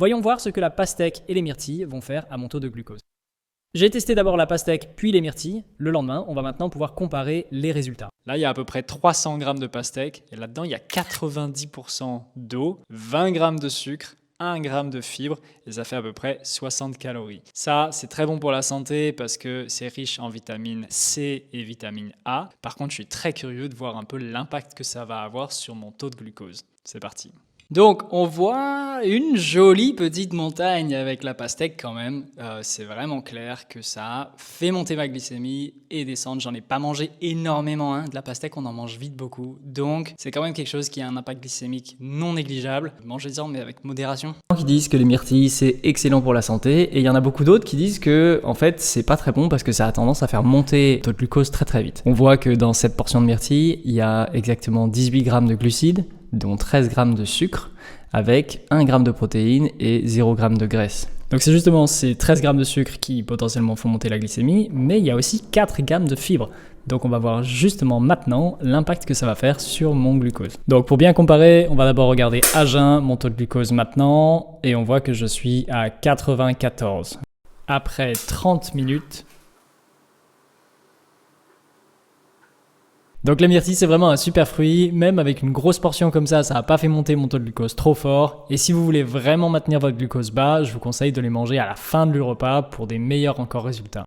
Voyons voir ce que la pastèque et les myrtilles vont faire à mon taux de glucose. J'ai testé d'abord la pastèque puis les myrtilles. Le lendemain, on va maintenant pouvoir comparer les résultats. Là, il y a à peu près 300 g de pastèque et là-dedans, il y a 90% d'eau, 20 g de sucre, 1 g de fibres et ça fait à peu près 60 calories. Ça, c'est très bon pour la santé parce que c'est riche en vitamine C et vitamine A. Par contre, je suis très curieux de voir un peu l'impact que ça va avoir sur mon taux de glucose. C'est parti. Donc, on voit une jolie petite montagne avec la pastèque quand même. C'est vraiment clair que ça fait monter ma glycémie et descendre. J'en ai pas mangé énormément. De la pastèque, on en mange vite beaucoup. Donc, c'est quand même quelque chose qui a un impact glycémique non négligeable. Mangez-en, mais avec modération. Il y en a qui disent que les myrtilles, c'est excellent pour la santé. Et il y en a beaucoup d'autres qui disent que, en fait, c'est pas très bon parce que ça a tendance à faire monter le taux de glucose très très vite. On voit que dans cette portion de myrtilles, il y a exactement 18 g de glucides, dont 13 g de sucre, avec 1 g de protéines et 0 g de graisse. Donc c'est justement ces 13 g de sucre qui potentiellement font monter la glycémie, mais il y a aussi 4 g de fibres. Donc on va voir justement maintenant l'impact que ça va faire sur mon glucose. Donc pour bien comparer, on va d'abord regarder à jeun mon taux de glucose maintenant, et on voit que je suis à 94. Après 30 minutes, donc la myrtille, c'est vraiment un super fruit. Même avec une grosse portion comme ça n'a pas fait monter mon taux de glucose trop fort. Et si vous voulez vraiment maintenir votre glucose bas, je vous conseille de les manger à la fin du repas pour des meilleurs encore résultats.